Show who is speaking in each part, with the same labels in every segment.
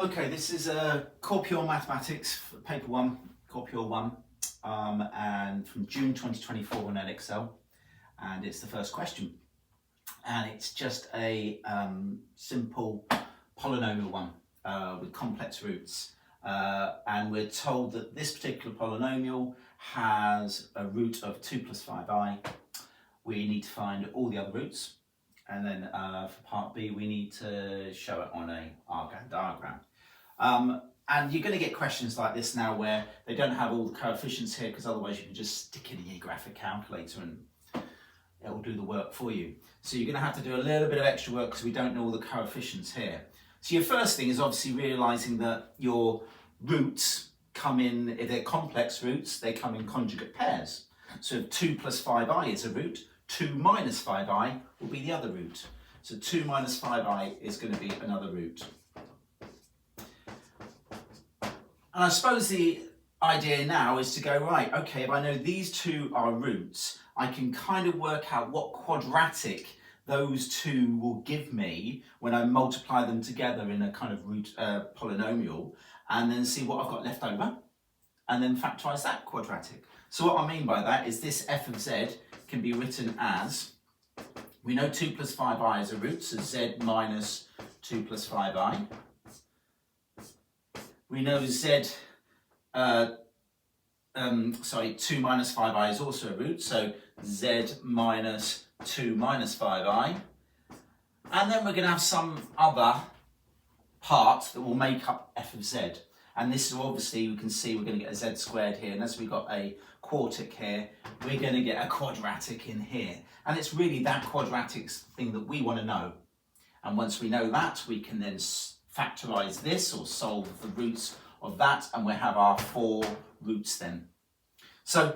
Speaker 1: Okay, this is Core Pure Mathematics, paper 1, Core Pure 1, and from June 2024 on Edexcel, and it's the first question. And it's just a simple polynomial one with complex roots. And we're told that this particular polynomial has a root of 2 plus 5i. We need to find all the other roots. And then for part B, we need to show it on a Argand diagram. And you're going to get questions like this now where they don't have all the coefficients here, because otherwise you can just stick it in your graphic calculator and it will do the work for you. So you're going to have to do a little bit of extra work because we don't know all the coefficients here. So your first thing is obviously realising that your roots come in, if they're complex roots, they come in conjugate pairs. So if 2 plus 5i is a root, 2 minus 5i will be the other root. So 2 minus 5i is going to be another root. And I suppose the idea now is to go, right, okay, if I know these two are roots, I can kind of work out what quadratic those two will give me when I multiply them together in a kind of root polynomial, and then see what I've got left over, and then factorise that quadratic. So what I mean by that is this f of z can be written as, we know 2 plus 5i is a root, so z minus 2 plus 5i. We know 2 minus 5i is also a root, so z minus 2 minus 5i. And then we're going to have some other part that will make up f of z. And this is obviously, you can see we're going to get a z squared here, and as we've got a quartic here, we're going to get a quadratic in here. And it's really that quadratic thing that we want to know. And once we know that, we can then factorise this or solve the roots of that, and we'll have our 4 roots then. So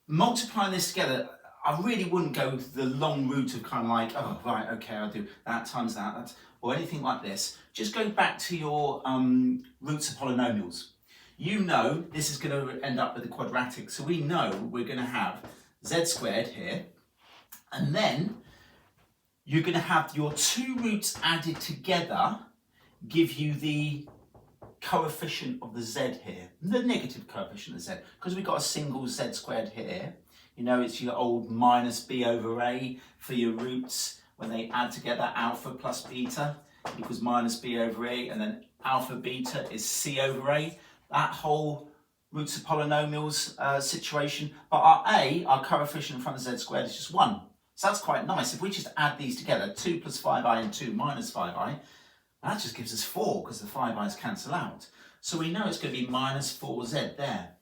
Speaker 1: multiplying this together, I really wouldn't go the long route of kind of like, oh, right, okay, I'll do that times that, or anything like this. Just go back to your roots of polynomials. You know this is going to end up with a quadratic, so we know we're going to have z squared here, and then you're going to have your 2 roots added together give you the coefficient of the z here, the negative coefficient of z, because we've got a single z squared here. You know, it's your old minus b over a for your roots when they add together alpha plus beta equals minus b over a, and then alpha beta is c over a. That whole roots of polynomials situation. But our coefficient in front of z squared is just 1. So that's quite nice. If we just add these together, 2 plus 5i and 2 minus 5i, that just gives us 4 because the 5i's cancel out. So we know it's going to be minus 4z there.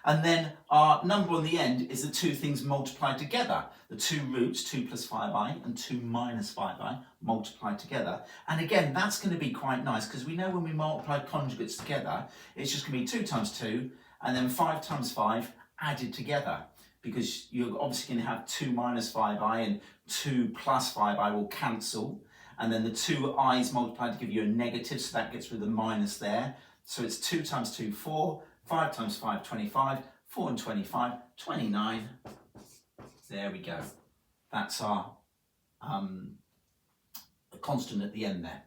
Speaker 1: And then our number on the end is the 2 things multiplied together. The 2 roots, 2 plus 5i and 2 minus 5i multiplied together. And again, that's going to be quite nice because we know when we multiply conjugates together, it's just going to be 2 times 2 and then 5 times 5 added together. Because you're obviously going to have 2 minus 5i and 2 plus 5i will cancel. And then the 2 i's multiplied to give you a negative, so that gets rid of the minus there. So it's 2 times 2, 4, 5 times 5, 25, 4 and 25, 29. There we go. That's our constant at the end there.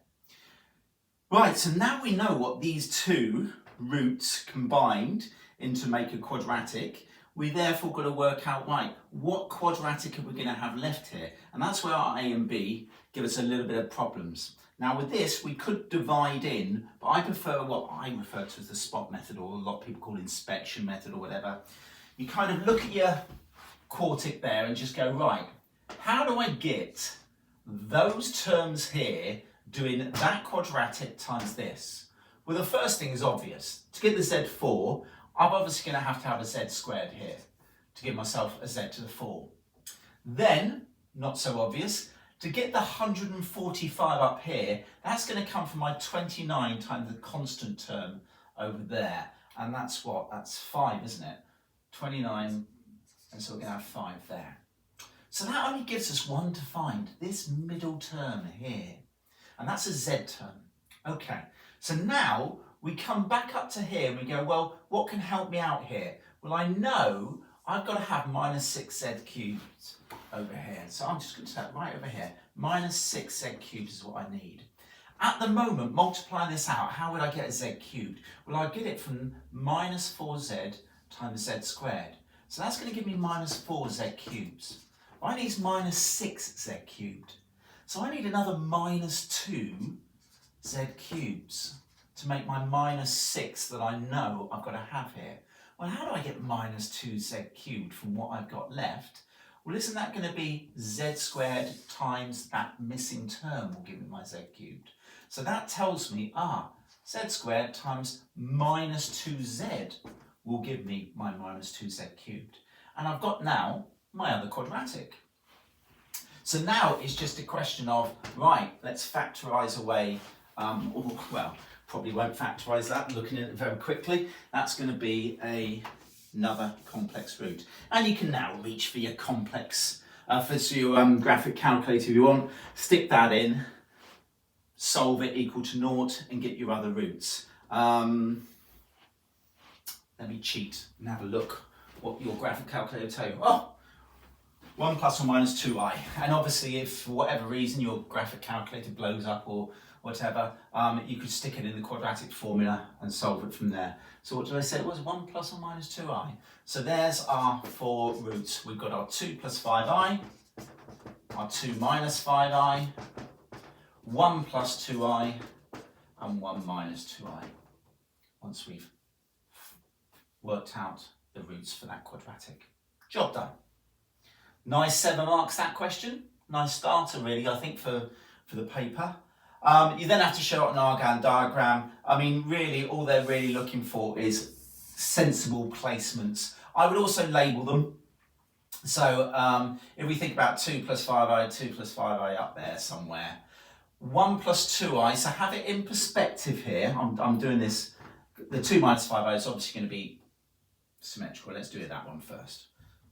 Speaker 1: Right, so now we know what these 2 roots combined into make a quadratic. We therefore got to work out, right, what quadratic are we going to have left here? And that's where our A and B give us a little bit of problems. Now with this, we could divide in, but I prefer what I refer to as the spot method, or a lot of people call inspection method or whatever. You kind of look at your quartic there and just go, right, how do I get those terms here doing that quadratic times this? Well, the first thing is obvious. To get the z4, I'm obviously going to have a z squared here to give myself a z to the 4. Then, not so obvious, to get the 145 up here, that's going to come from my 29 times the constant term over there. And that's what? That's 5, isn't it? 29, and so we're going to have 5 there. So that only gives us 1 to find, this middle term here. And that's a z term. Okay, so now we come back up to here and we go, well, what can help me out here? Well, I know I've got to have minus 6z cubed over here. So I'm just going to set right over here. Minus 6z cubed is what I need. At the moment, multiplying this out, how would I get a z cubed? Well, I'd get it from minus 4z times z squared. So that's going to give me minus 4z cubes. I need minus 6z cubed. So I need another minus 2z cubes to make my minus 6 that I know I've got to have here. Well, how do I get minus 2z cubed from what I've got left? Well, isn't that going to be z squared times that missing term will give me my z cubed? So that tells me, z squared times minus 2z will give me my minus 2z cubed. And I've got now my other quadratic. So now it's just a question of, right, let's factorise away, well, probably won't factorise that, looking at it very quickly. That's going to be another complex root. And you can now reach for your complex, for your graphic calculator if you want, stick that in, solve it equal to naught and get your other roots. Let me cheat and have a look what your graphic calculator will tell you. 1 plus or minus 2i. And obviously if for whatever reason your graphic calculator blows up or whatever, you could stick it in the quadratic formula and solve it from there. So what did I say? It was 1 plus or minus 2i. So there's our 4 roots. We've got our 2 plus 5i, our 2 minus 5i, 1 plus 2i, and 1 minus 2i. Once we've worked out the roots for that quadratic. Job done. Nice 7 marks, that question. Nice starter, really, I think, for the paper. You then have to show it an Argand diagram. I mean, really, all they're really looking for is sensible placements. I would also label them. So if we think about 2 plus 5i, 2 plus 5i up there somewhere. 1 plus 2i, so have it in perspective here. I'm doing this. The 2 minus 5i is obviously going to be symmetrical. Let's do it that one first.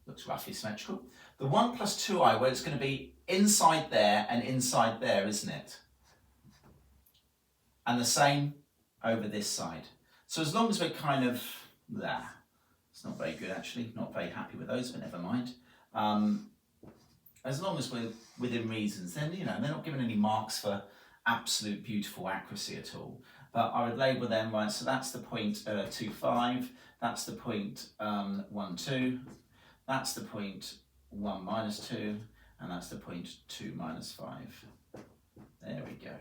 Speaker 1: Looks roughly symmetrical. The 1 plus 2i, well, it's going to be inside there and inside there, isn't it? And the same over this side. So as long as we're kind of there, it's not very good actually, not very happy with those, but never mind. As long as we're within reasons, then, you know, they're not given any marks for absolute beautiful accuracy at all. But I would label them, right, so that's the point 2, 5, that's the point 1, 2, that's the point 1 minus 2, and that's the point 2 minus 5. There we go.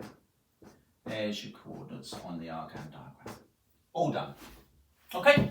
Speaker 1: There's your coordinates on the Argand diagram. All done. Okay.